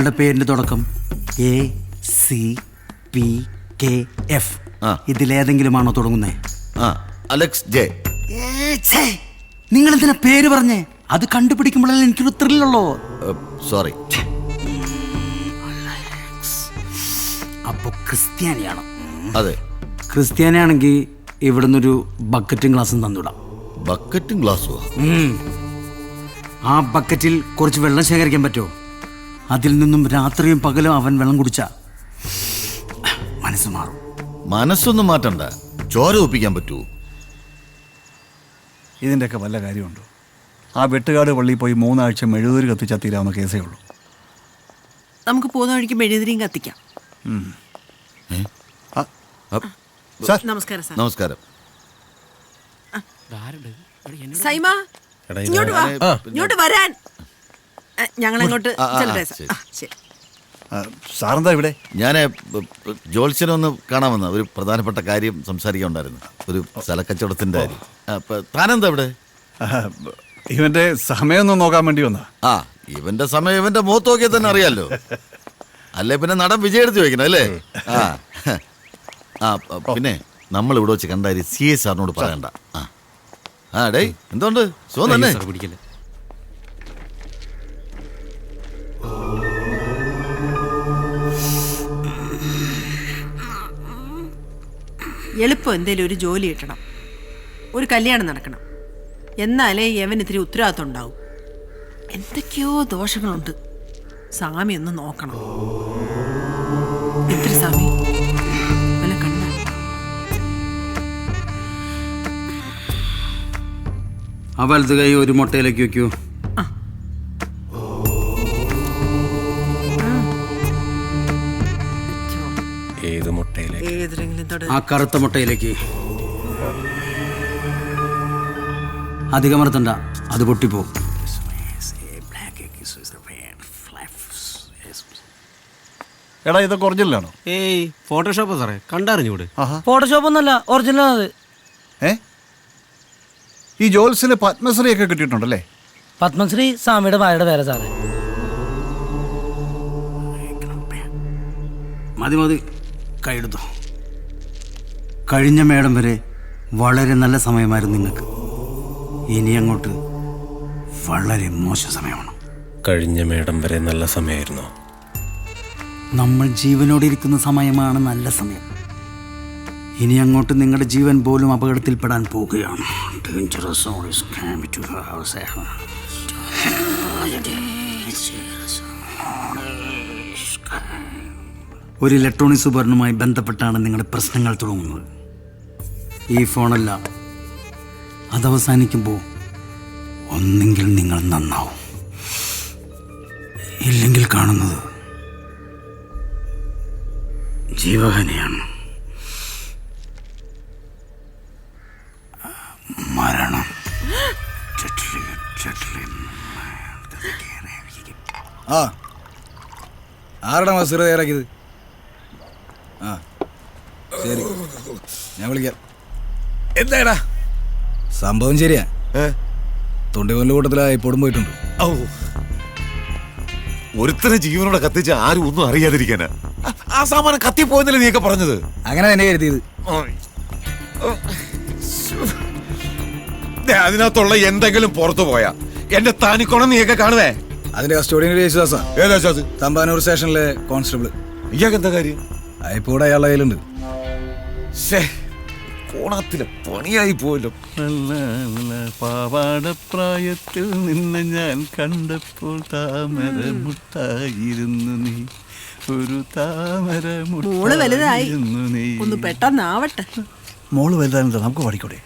നിങ്ങളുടെ പേരിന്റെ തുടക്കം ACPKF ഇതിലേതെങ്കിലുമാണോ തുടങ്ങുന്നേ? Alex J. നിങ്ങൾ എന്തിനാ പേര് പറഞ്ഞേ? അത് കണ്ടുപിടിക്കുമ്പോഴല്ലേ എനിക്കൊരു ത്രില്ലുള്ളൂ. സോറി. അപ്പൊ ക്രിസ്ത്യാനിയാണ്? അതെ. ക്രിസ്ത്യാനിയാണെങ്കിൽ ഇവിടുന്നൊരു ബക്കറ്റും ഗ്ലാസും തന്നിടാം. ബക്കറ്റും ഗ്ലാസ്സോ? ആ ബക്കറ്റിൽ കുറച്ച് വെള്ളം ശേഖരിക്കാൻ പറ്റുമോ? അതിൽ നിന്നും രാത്രിയും പകലും അവൻ വെള്ളം കുടിച്ച മനസ്സ് മാറും. മനസ്സൊന്നും മാറ്റണ്ട, ചോര ഒപ്പിക്കാൻ പറ്റുമോ? ഇതിൻ്റെയൊക്കെ വല്ല കാര്യമുണ്ടോ? ആ വെട്ടുകാട് പള്ളിയിൽ പോയി 3 ആഴ്ച മെഴുകുതിരി കത്തിച്ചാൽ തീരാവുന്ന കേസേ ഉള്ളൂ. നമുക്ക് പോകുന്ന വഴിക്ക് മെഴുകുതിരിയും കത്തിക്കാം. നമസ്കാരം സാർ. നമസ്കാരം. സൈമ, ഇങ്ങോട്ട് വാ. ഇങ്ങോട്ട് വരാൻ. ഞങ്ങൾ അങ്ങോട്ട് സാറെന്താ ഇവിടെ? ഞാൻ ജോത്സ്യനൊന്ന് കാണാമെന്ന് ഒരു പ്രധാനപ്പെട്ട കാര്യം സംസാരിക്കാനുണ്ടായിരുന്നു. ഒരു സ്ഥലക്കച്ചവടത്തിന്റെ കാര്യം. താനെന്താ ഇവിടെ? ഇവന്റെ സമയമൊന്നും നോക്കാൻ വേണ്ടി വന്നാ. ഇവന്റെ സമയം ഇവന്റെ മുഖത്ത് നോക്കിയാൽ തന്നെ അറിയാലോ. അല്ലേ പിന്നെ നടൻ വിജയ് എടുത്ത് ചോദിക്കണം അല്ലേ? പിന്നെ നമ്മൾ ഇവിടെ വെച്ച് കണ്ടായി CA സാറിനോട് പറയണ്ട. ഡേ എന്തുകൊണ്ട് സുഖം തന്നെ? എളുപ്പം എന്തേലും ഒരു ജോലി കിട്ടണം, ഒരു കല്യാണം നടക്കണം. എന്നാലേ യവൻ ഇത്തിരി ഉത്തരവാദിത്വം ഉണ്ടാവും. എന്തൊക്കെയോ ദോഷങ്ങളുണ്ട്. സ്വാമി ഒന്ന് നോക്കണം. എത്ര സ്വാമി വല്ല കണ്ട? ആ വലത് കൈ ഒരു മുട്ടയിലേക്ക് വെക്കൂ. ഏത് മുട്ടയിലേക്ക്? ആ കറുത്ത മുട്ടയിലേക്ക്. അധികം മറത്തണ്ട, അത് പൊട്ടിപ്പോ. എടാ ഇതൊക്കെ ഒറിജിനലാണോ? ഏയ് ഫോട്ടോഷോപ്പാ സാറേ, കണ്ടറിഞ്ഞൂടെ? ഫോട്ടോഷോപ്പ് ഒന്നല്ല, ഒറിജിനലാണ്. ഈ ജോൽസിന് പത്മശ്രീ ഒക്കെ കിട്ടിയിട്ടുണ്ടല്ലേ? പത്മശ്രീ സ്വാമിയുടെ ഭാര്യയുടെ പേര് സാറേ. മതി മതി, കൈയെടുത്തു. കഴിഞ്ഞ മേടം വരെ വളരെ നല്ല സമയമായിരുന്നു നിങ്ങൾക്ക്. ഇനി അങ്ങോട്ട് വളരെ മോശം സമയമാണ്. കഴിഞ്ഞ മേടം വരെ നല്ല സമയമായിരുന്നു. നമ്മൾ ജീവനോടെ ഇരിക്കുന്ന സമയമാണ് നല്ല സമയം. ഇനി അങ്ങോട്ട് നിങ്ങളുടെ ജീവൻ പോലും അപകടത്തിൽപ്പെടാൻ പോവുകയാണ്. ഒരു ഇലക്ട്രോണിക് ഉപകരണവുമായി ബന്ധപ്പെട്ടാണ് നിങ്ങളുടെ പ്രശ്നങ്ങൾ തുടങ്ങുന്നത്. ഈ ഫോണല്ല, അതവസാനിക്കുമ്പോൾ ഒന്നെങ്കിൽ നിങ്ങൾ നന്നാവും, ഇല്ലെങ്കിൽ കാണുന്നത് ജീവഹനിയാണ്, മരണം. ആരുടെ മസൂറ തയ്യാറാക്കിയത്? ശരി, ഞാൻ വിളിക്കാം. എന്താടാ സംഭവം ശരിയാ. തൊണ്ടികൊല്ല കൂട്ടത്തിലായി പൊടും പോയിട്ടുണ്ട്. ഒരുത്തനെ ജീവനോടെ കത്തിച്ച ആരും ഒന്നും അറിയാതിരിക്കാനാ ആ സാമാനം കത്തിപ്പോയെന്നല്ലേ നീയൊക്കെ പറഞ്ഞത്? അങ്ങനെ തന്നെ കരുതിയത്. അതിനകത്തുള്ള എന്തെങ്കിലും പുറത്തു പോയാ എന്റെ താനിക്കോണം നീയൊക്കെ കാണുവേ. അതിന്റെ കസ്റ്റോഡിയൻ യേശുദാസാ. തമ്പാനൂർ സ്റ്റേഷനിലെ കോൺസ്റ്റബിൾ. ഇയാൾക്ക് എന്താ കാര്യം? അയപ്പോടെ അയാളുടെ കയ്യിലുണ്ട്. കോണത്തിലെ പണിയായി പോയല്ലോ. പാവാടപ്രായത്തിൽ നിന്നെ ഞാൻ കണ്ടപ്പോൾ താമര മുട്ടായിരുന്നു നീ, ഒരു താമര മോള് വലുതായി, ഒന്ന് പെട്ടെന്നാവട്ടെ. മോള് വലുതാണെന്താ, നമുക്ക് പഠിക്കൂടെ?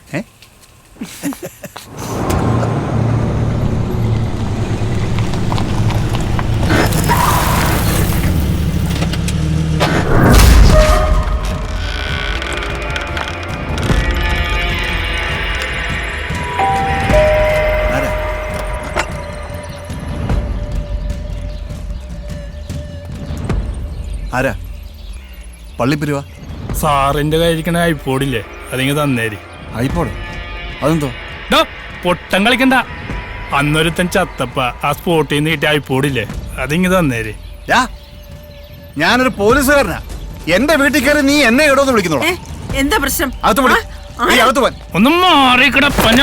ആരാ? പള്ളിപ്പിരിവാ? സാറിന്റെ കയ്യിരിക്കണ ഐപ്പോഡില്ലേ, അതിങ്ങ് തന്നേരി. ഐപ്പോഡ്? അതെന്തോ? പൊട്ടം കളിക്കണ്ട. അന്നൊരുത്തൻ ചത്തപ്പ ആ സ്പോട്ടിൽ നിന്ന് കിട്ടിയ ഐപ്പോഡില്ലേ, അതിങ്ങ് തന്നേരി. ഞാനൊരു പോലീസുകാരനാ. എന്റെ വീട്ടിൽ കയറി നീ എന്നെ ഇടോന്ന് വിളിക്കുന്നോളാം. എന്താ പ്രശ്നം? അകത്ത് പോൻ. ഒന്നും മാറിക്കട പഞ്ഞ.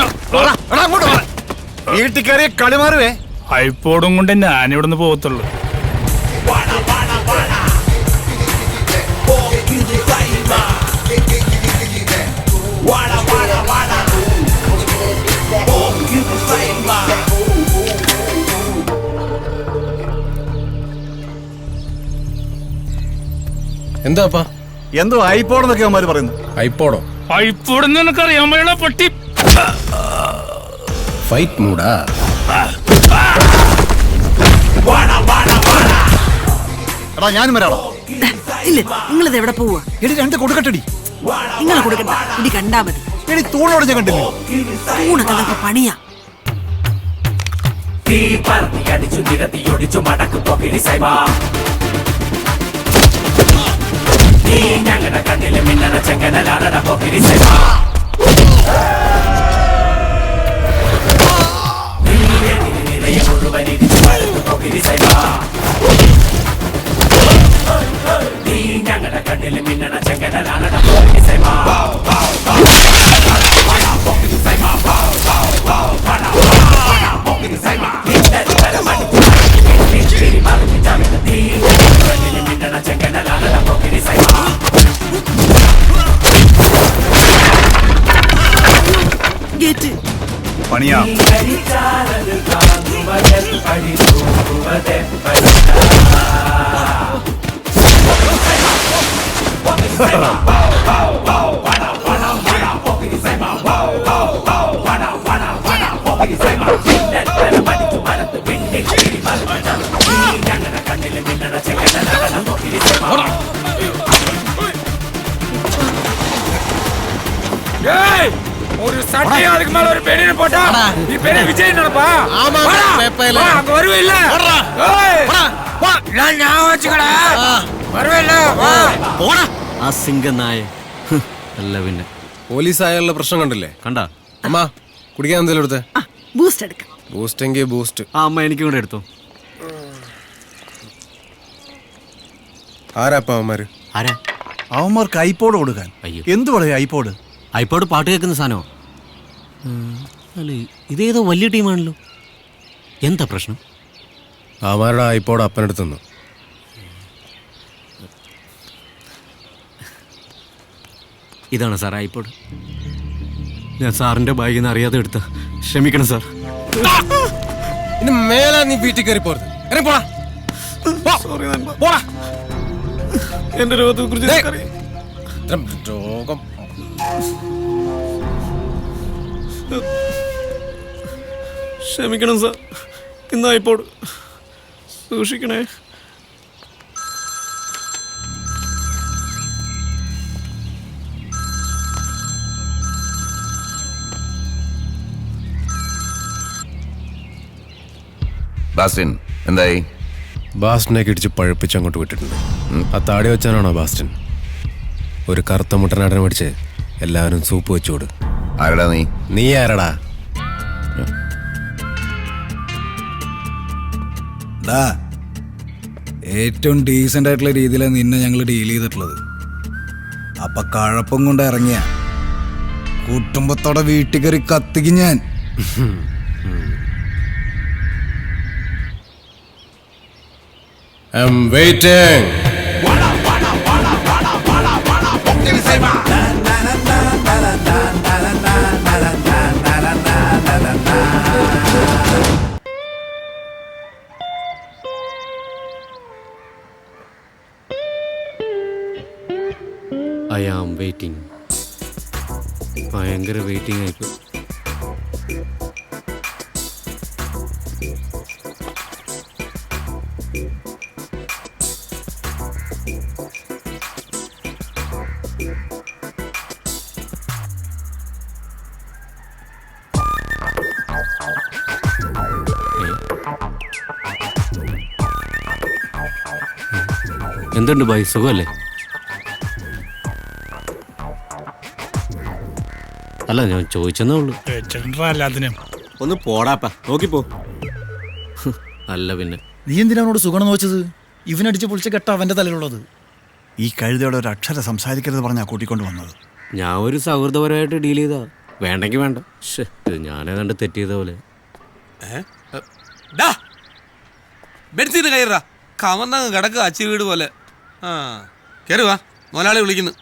അങ്ങോട്ട് പോരാ. വീട്ടിൽ കയറിയ കളി മാറുവേ. ഐപ്പോടും കൊണ്ട് ഞാനിവിടെ നിന്ന് പോകത്തുള്ളൂ. എന്താപ്പാ? എന്തോ ഐപ്പോടെന്നൊക്കെ അവന്മാര് പറയുന്നു. ഐപ്പോടോ? ഐപ്പോടെന്ന് നിനക്കറിയാൻ വയ്യുള്ള പട്ടി. ഫൈറ്റ് മൂടാ? എടാ ഞാനും വരാളോ. ഇല്ല, നിങ്ങളിത് എവിടെ പോവാ? എടി രണ്ട് കൊടുക്കട്ടടി. നിങ്ങൾ കൊടുക്കണ്ട, ഇടി കണ്ടാ മതി. എടി തൂണോട് ഞാൻ കണ്ടില്ലേ? തൂണൊക്കെ അതൊക്കെ പണിയാ. ഗേറ്റ് പണിയാ. ஒரு சட்டையாளுக்கு மேல ஒரு பெரிய போட்டா நீ பெரிய விஜய் நினைப்பா? அங்க வருவில்ல? நான் ஞாபகம் வச்சுக்கடா. வருவில்ல? ആ സിംഗനായ അല്ല പിന്നെ പോലീസ് ആയുള്ള പ്രശ്നം കണ്ടില്ലേ? കണ്ടാ അമ്മ കുടിക്കാൻ എന്തെങ്കിലും എടുത്തേ? ബൂസ്റ്റ് എടുക്കാം. ബൂസ്റ്റ് എങ്കിൽ ബൂസ്റ്റ്. ആ അമ്മ എനിക്കും കൂടെ എടുത്തോ. ആരാപ്പാ അവന്മാര്? ആരാ? അവന്മാർക്ക് ഐപ്പോഡ് കൊടുക്കാൻ. എന്ത് പറയാ ഐപ്പോഡ്? ഐപ്പോഡ് പാട്ട് കേൾക്കുന്ന സാധനമോ? അല്ല ഇതേതോ വലിയ ടീമാണല്ലോ. എന്താ പ്രശ്നം? അവന്മാരുടെ ഐപ്പോഡ് അപ്പനെടുത്തു. ഇതാണ് സാർ ഐപ്പോഡ്. ഞാൻ സാറിന്റെ ബാഗിൽ നിന്ന് അറിയാതെ എടുത്ത. ക്ഷമിക്കണം സാർ. ഇനി മേലാ നീ വീട്ടിൽ കയറി പോരുത്. എന്റെ രോഗത്തെ കുറിച്ച് രോഗം ക്ഷമിക്കണം സാർ. ഇന്ന് ഐപ്പോഡ് സൂക്ഷിക്കണേ. ബാസ്റ്റിൻ എന്തായി? ബാസ്റ്റിനെ ഇടിച്ച് പഴുപ്പിച്ച് അങ്ങോട്ട് വിട്ടിട്ടുണ്ട്. ആ താടി വെച്ചാനാണോ ബാസ്റ്റിൻ? ഒരു കറുത്ത മുട്ടനാടനെ മേടിച്ച് എല്ലാവരും സൂപ്പ് വെച്ചോട്. ആരടാ നീ? നീ ആരടാ? ഏറ്റവും ഡീസൻ്റ് ആയിട്ടുള്ള രീതിയിലാണ് നിന്നെ ഞങ്ങൾ ഡീൽ ചെയ്തിട്ടുള്ളത്. അപ്പൊ കഴപ്പം കൊണ്ട് ഇറങ്ങിയ കുടുംബത്തോടെ വീട്ടിൽ കയറി കത്തിക്കും ഞാൻ. I'm waiting. I am waiting. ഭയങ്കര വെയിറ്റിംഗ് ആയിപ്പോയി. എന്തുണ്ട് ഭായി, സുഖമല്ലേ? അല്ല ഞാൻ ചോദിച്ചെന്നേ ഉള്ളൂ. എല്ലാത്തിനും ഒന്ന് പോടാപ്പ, നോക്കിപ്പോ. അല്ല പിന്നെ നീ എന്തിനാ അവനോട് സുഖം ചോദിച്ചത്? ഇവനടിച്ച് പൊളിച്ച കെട്ട അവൻ്റെ തലയിലുള്ളത്. ഈ കഴുതയോടെ ഒരു അക്ഷരം സംസാരിക്കരുത് പറഞ്ഞാൽ കൂട്ടിക്കൊണ്ട് വന്നത്. ഞാൻ ഒരു സൗഹൃദപരമായിട്ട് ഡീൽ ചെയ്താ. വേണ്ടെങ്കിൽ വേണ്ട. ഞാനേ കണ്ട് തെറ്റ് ചെയ്ത പോലെ. ബെഡ്സീറ്റ് കയറാ കമന്നങ്ങ് കിടക്കുക അച്ചി വീട് പോലെ. ആ കയറുവാ, മുതലാളി വിളിക്കുന്നു.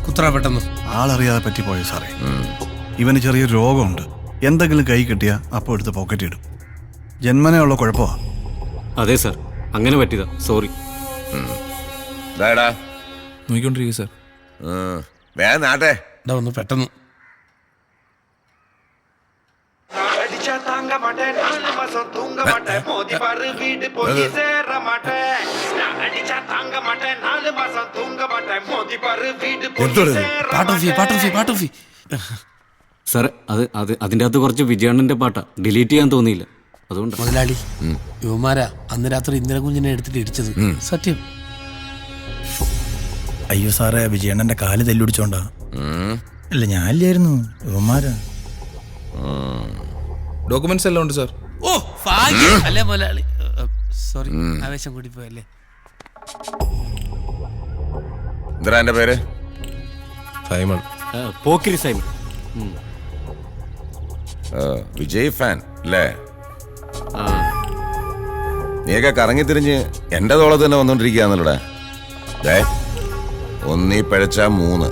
കുത്ര പെട്ടെന്ന് ആളറിയാതെ പറ്റിപ്പോയോ സാറേ. ഇവന് ചെറിയൊരു രോഗമുണ്ട്. എന്തെങ്കിലും കൈ കിട്ടിയാ അപ്പോൾ എടുത്ത് പോക്കറ്റ് ഇടും. ജന്മനയുള്ള കുഴപ്പമാ. അതെ സാർ, അങ്ങനെ പറ്റിയതാ. സോറി. നോക്കിക്കൊണ്ടിരിക്കുക സാർ. വേഗം നാട്ടെ. ഒന്ന് പെട്ടെന്ന് സാർ, അതിൻ്റെ അകത്ത് കുറച്ച് വിജയണ്ണന്റെ പാട്ടാ. ഡിലീറ്റ് ചെയ്യാൻ തോന്നിയില്ല, അതുകൊണ്ട്. മുതലാളി, യുവമാരാ അന്ന് രാത്രി ഇന്ദിരകുഞ്ഞിനെ എടുത്തിട്ട് ഇടിച്ചത്. സത്യം. അയ്യോ സാറേ, വിജയണ്ണൻ്റെ കാല് തല്ലുടിച്ചോണ്ടാ. അല്ല ഞാനില്ലായിരുന്നു, യുവമാരാ. ഡോക്യുമെന്റ്സ് എല്ലാം ഉണ്ട് സാർ. ഓ ഭാഗ്യം അല്ലേ മുതലാളി. സോറി, ആവേശം കൂടി പോയല്ലേ. എന്താ എന്റെ പേര്? Simon. Pokkiri Simon. Vijay fan അല്ലേ? നീയൊക്കെ കറങ്ങി തിരിഞ്ഞ് എന്റെ തോളത്ത് തന്നെ വന്നോണ്ടിരിക്കുകയാണല്ലോടെ. ഒന്നീ പിഴച്ച 3.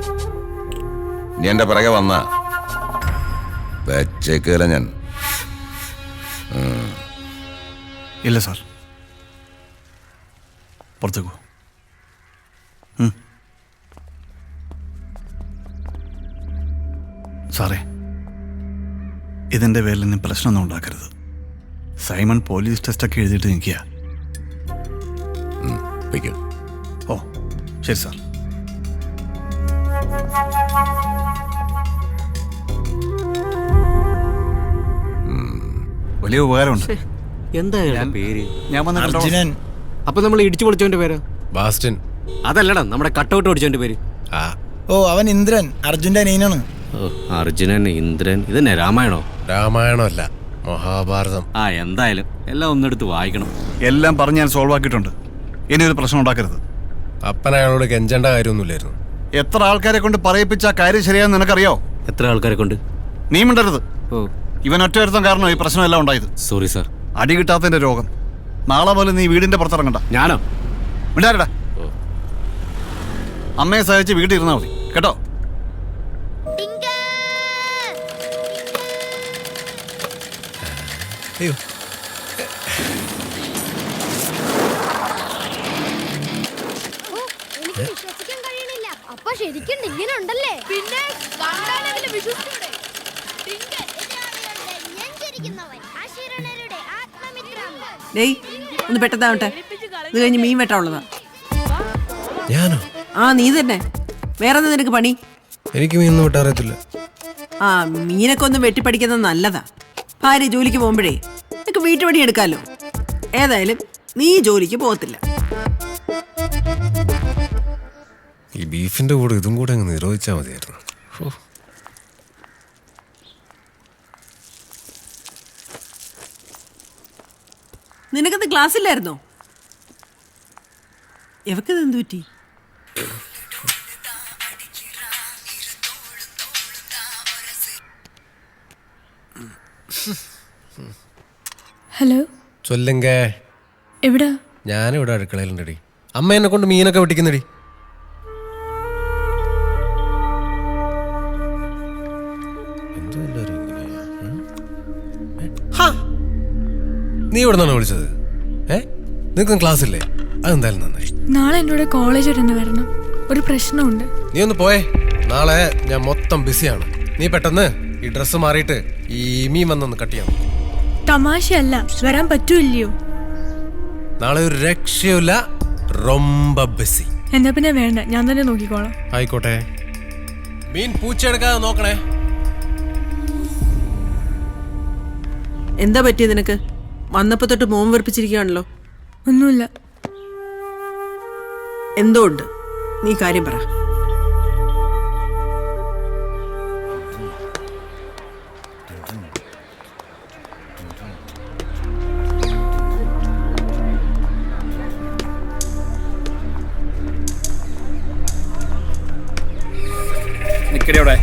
നീ എന്റെ പിറകെ വന്ന വെച്ചേക്കല ഞാൻ. ഇല്ല സാർ, പുറത്തേക്കോ. സാറേ, ഇതിൻ്റെ പേരിൽ നിന്ന് പ്രശ്നമൊന്നും ഉണ്ടാക്കരുത്. സൈമൺ പോലീസ് ടെസ്റ്റൊക്കെ എഴുതിയിട്ട് നിൽക്കുക. ഓ ശരി സാർ. വലിയ ഉപകാരമുണ്ട്. എന്താ പേര്? ഞാൻ വന്ന അർജുനൻ. അപ്പൊ നമ്മൾ ഇടിച്ചു പൊളിച്ചവന്റെ പേര്? ബാസ്റ്റിൻ. അതല്ലടാ, നമ്മുടെ കട്ടൗട്ട് ഓടിച്ചവന്റെ പേര്. ഓ അവൻ ഇന്ദ്രൻ, അർജുൻ്റെ അനിയനാണ്. അർജുനൻ, ഇന്ദ്രൻ. ഇതന്നെ രാമായണോ? രാമായണമല്ല, മഹാഭാരതം. എന്തായാലും എല്ലാം ഒന്നെടുത്ത് വായിക്കണം. എല്ലാം പറഞ്ഞ് ഞാൻ സോൾവ് ആക്കിയിട്ടുണ്ട്. ഇനി ഒരു പ്രശ്നം ഉണ്ടാക്കരുത്. അപ്പൻ അയാളോട് കെഞ്ചേണ്ട കാര്യമൊന്നുമില്ലായിരുന്നു. എത്ര ആൾക്കാരെ കൊണ്ട് പറയിപ്പിച്ച കാര്യം ശരിയാന്ന് നിനക്കറിയോ? എത്ര ആൾക്കാരെ കൊണ്ട്? നീ മിണ്ടരുത്. ഓ ഇവൻ ഒറ്റ ഒരുത്തം കാരണം ഈ പ്രശ്നമെല്ലാം ഉണ്ടായത്. Sorry sir. അടി കിട്ടാത്തതിന്റെ രോഗം. നാളെ പോലെ നീ വീടിന്റെ പുറത്തിറങ്ങണ്ട. ഞാനോ? മിണ്ടാരടാ. അമ്മയെ സഹായിച്ച് വീട്ടിൽ ഇരുന്നാ മതി കേട്ടോ. അയ്യോ വിശ്വസിക്കാൻ കഴിയണില്ല. അപ്പൊ ശരിക്കും ഇങ്ങനെ ഉണ്ടല്ലേ? പിന്നെ ഡേയ് ഒന്ന് പെട്ടെന്നാവട്ടെ. ഇത് കഴിഞ്ഞ് മീൻ വെട്ടാനുള്ളതാ. ഞാനോ? നീ തന്നെ. വേറെ എന്താ നിനക്ക് പണി? എനിക്ക് മീനൊന്നും വിട്ടറിയത്തില്ല. മീനൊക്കെ ഒന്ന് വെട്ടിപ്പടിക്കുന്നത് നല്ലതാ. ഭാര്യ ജോലിക്ക് പോകുമ്പോഴേ നിനക്ക് വീട്ടുപണി എടുക്കാമല്ലോ. ഏതായാലും നീ ജോലിക്ക് പോകത്തില്ല. ഈ ബീഫിന്റെ കൂടെ ഇതും കൂടെ അങ്ങ് നിരോധിച്ചാൽ മതിയായിരുന്നു. നിനക്കത് ക്ലാസ് ഇല്ലായിരുന്നോ? എവക്കത് എന്തു പറ്റി? ഹലോ, ചൊല്ലുങ്ക. എവിടാ? ഞാനിവിടെ അടുക്കളയിലുണ്ടടി. അമ്മ എന്നെ കൊണ്ട് മീനൊക്കെ വെട്ടിക്കുന്നടി. നീ ഇവിടെ നിന്നാണ് വിളിച്ചത്? നിനക്കൊന്നും ക്ലാസ് ഇല്ലേ? അതെന്തായാലും നന്നായി. നാളെ എന്നോട് കോളേജ് വരെ വരണം. ഒരു പ്രശ്നമുണ്ട്. നീ ഒന്ന് പോയേ. നാളെ ഞാൻ മൊത്തം ബിസിയാണ്. നീ പെട്ടെന്ന് ഈ ഡ്രസ്സ് മാറിയിട്ട് ഈ മീൻ വന്നൊന്ന് കട്ട് ചെയ്യാം. തമാശയല്ല, വരാൻ പറ്റൂല്ലയോ? നാളെ ഒരു രക്ഷയുമില്ല. റൊമ്പ ബിസി. എന്നാ പിന്നെ വേണ്ട, ഞാൻ തന്നെ നോക്കിക്കോളാം. ആയിക്കോട്ടെ. മീൻ പൂച്ചെടുക്കാതെ നോക്കണേ. എന്താ പറ്റിയത് നിനക്ക്? വന്നപ്പോ തൊട്ട് മോൻ വെറുപ്പിച്ചിരിക്കുകയാണല്ലോ. ഒന്നുമില്ല. എന്തോ ഉണ്ട്. നീ കാര്യം പറ. നിക്കടിയോടെ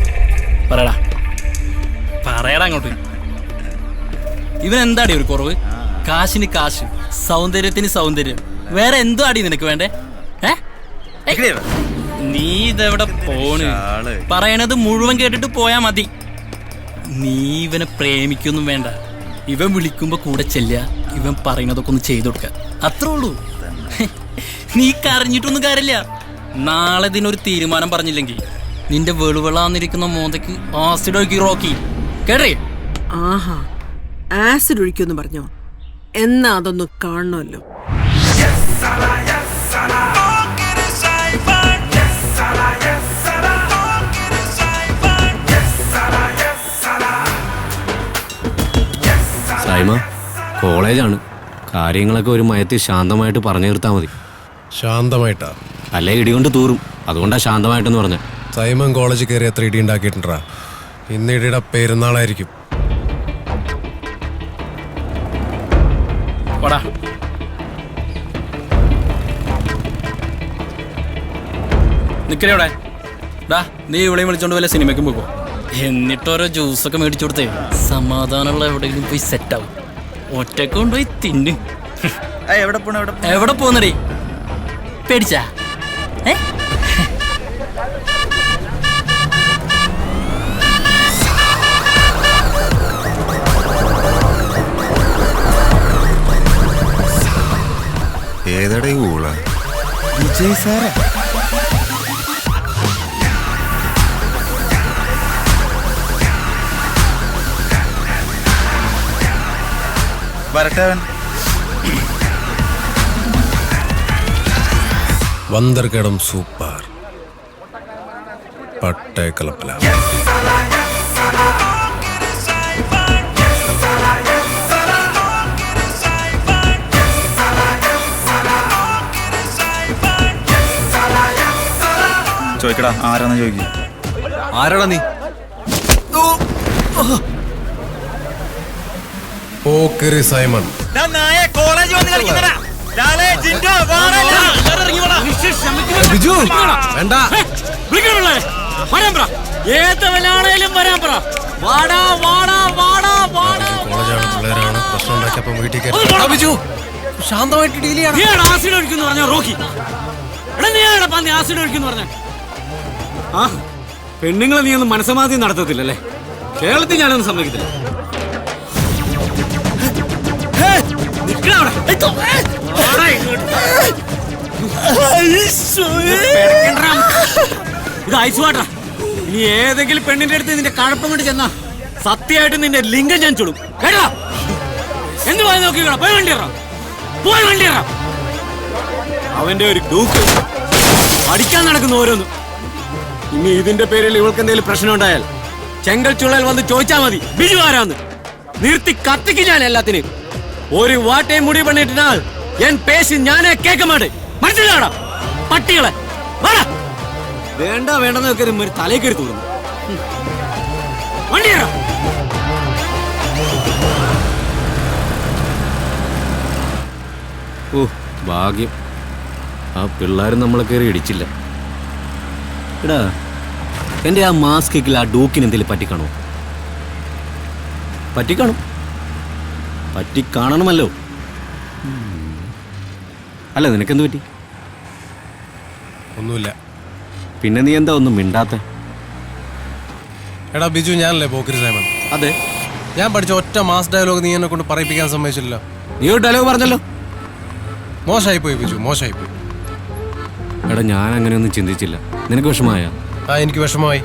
പറയടാ പറയടാ അങ്ങോട്ട്. ഇവൻ എന്താടി ഒരു കുറവ്? കാശിന് കാശ്, സൗന്ദര്യത്തിന് സൗന്ദര്യം, വേറെ എന്തോ അടി നിനക്ക് വേണ്ടേ? നീ ഇതെവിടെ പോണ്? പറയണത് മുഴുവൻ കേട്ടിട്ട് പോയാ മതി. നീ ഇവനെ പ്രേമിക്കൊന്നും വേണ്ട. ഇവൻ വിളിക്കുമ്പോ കൂടെ ചെല്ലുക, ഇവൻ പറയുന്നതൊക്കെ ഒന്ന് ചെയ്തു കൊടുക്ക, അത്രേ ഉള്ളൂ. നീ കരഞ്ഞിട്ടൊന്നും കാര്യമില്ല. നാളെ ഇതിനൊരു തീരുമാനം പറഞ്ഞില്ലെങ്കിൽ നിന്റെ വെളുവിളാന്നിരിക്കുന്ന മോന്തയ്ക്ക് ആസിഡ് ഒഴുക്കി റോക്കി കേട്ടേ. ആഹാ, ആസിഡ് ഒഴിക്കുമെന്ന് പറഞ്ഞോ? എന്നാ അതൊന്ന് കാണണമല്ലോ. സൈമ, കോളേജാണ്, കാര്യങ്ങളൊക്കെ ഒരു മയത്തിൽ ശാന്തമായിട്ട് പറഞ്ഞു തീർത്താൽ മതി. ശാന്തമായിട്ടാ? അല്ലേ ഇടികൊണ്ട് തൂറും, അതുകൊണ്ടാ ശാന്തമായിട്ടെന്ന് പറഞ്ഞ. സൈമൺ കോളേജിൽ കയറി എത്ര ഇടി ഉണ്ടാക്കിയിട്ടുണ്ടാ? ഇന്ന് ഇടിയുടെ പെരുന്നാളായിരിക്കും. നിക്കലേ ഡാ, നീ ഇവിടെയും വിളിച്ചോണ്ട് വല്ല സിനിമയ്ക്കും പോകും. എന്നിട്ടോരോ ജ്യൂസൊക്കെ മേടിച്ചു കൊടുത്തേ സമാധാനമുള്ള എവിടെയെങ്കിലും പോയി സെറ്റാവും. ഒറ്റക്ക് കൊണ്ടുപോയി തിന്നു. എവിടെ പോന്നടേ? പേടിച്ചാ? ഏതടേ ഊള? വിജയ് സാറാ? വരട്ടവൻ വന്തർകടം സൂപ്പർ പട്ടേക്കലപ്പല. ചോദിക്കടാ, ആരാന്ന് ചോദിക്കും. ആരാടാ നീ? പോക്കറി സൈമൺ. ബിജു വേണ്ട. കോളേജാണ്, പിള്ളേരാണ്, പ്രശ്നം ഉണ്ടാക്കിയപ്പം വീട്ടിൽ കയറി. ബിജു ശാന്തമായിട്ട് ഡീൽ ചെയ്യണം. ആസിഡ് ഒഴിക്കുന്നു പറഞ്ഞ റോക്കി. ആസിഡ് ഒഴിക്കുന്നു പറഞ്ഞ ആ പെണ്ണുങ്ങളെ നീ ഒന്നും മനസ്സമാധി നടത്തത്തില്ലല്ലേ? കേരളത്തിൽ ഞാനൊന്നും സമ്മതിക്കത്തില്ല. ഇത് ഐസ് വാട്ടർ. ഇനി ഏതെങ്കിലും പെണ്ണിന്റെ അടുത്ത് നിന്റെ കഴപ്പം കൊണ്ട് ചെന്നാ സത്യമായിട്ട് നിന്റെ ലിംഗം ഞാൻ ചുടും കേട്ടോ. എന്ത് പോയി നോക്കിക്കോളാം. പോയി വണ്ടിയറാ, പോയി വണ്ടിയറാ. അവന്റെ ഒരു ഡൂക്ക് അടിക്കാൻ നടക്കുന്നു ഓരോന്നും. ഇനി ഇതിന്റെ പേരിൽ ഇവൾക്ക് എന്തെങ്കിലും പ്രശ്നം ഉണ്ടായാൽ ചെങ്കൽ ചുള്ളൽ വന്ന് ചോദിച്ചാൽ മതി ബിജു ആരാന്ന്. നിർത്തി കത്തിക്ക് ഞാൻ എല്ലാത്തിനും. ഒരു വാട്ടയും മുടി പണിയിട്ടാൽ എൻ പേശി ഞാനേ കേൾക്ക മാട്ടേ. മനസ്സിലാടാ പട്ടികളെ. വേണ്ട വേണ്ടെന്നൊക്കെ ഒരു തലയിൽ കയറി തോന്നുന്നു. വണ്ടിയാ. ഓ ഭാഗ്യം, ആ പിള്ളേരും നമ്മളെ കയറി ഇടിച്ചില്ല. എടാ, എൻ്റെ ആ മാസ്കിൽ ആ ഡൂക്കിന് എന്തെങ്കിലും പറ്റിക്കാണോ? പറ്റിക്കാണും, പറ്റിക്കാണണമല്ലോ. അല്ല, നിനക്കെന്ത് പറ്റി? ഒന്നുമില്ല. പിന്നെ നീ എന്താ ഒന്നും മിണ്ടാത്ത? എടാ ബിജു, ഞാനല്ലേ പോക്കറി സൈമൺ? അതെ. ഞാൻ പഠിച്ച ഒറ്റ മാസ് ഡയലോഗ് നീ എന്നെ കൊണ്ട് പറയിപ്പിക്കാൻ സമ്മതിച്ചില്ലല്ലോ. നീ ഒരു ഡയലോഗ് പറഞ്ഞല്ലോ. മോശമായിപ്പോയി ബിജു, മോശമായിപ്പോയി. എടാ, ഞാൻ അങ്ങനെയൊന്നും ചിന്തിച്ചില്ല. നിനക്ക് വിഷമമായ? എനിക്ക് വിഷമമായി.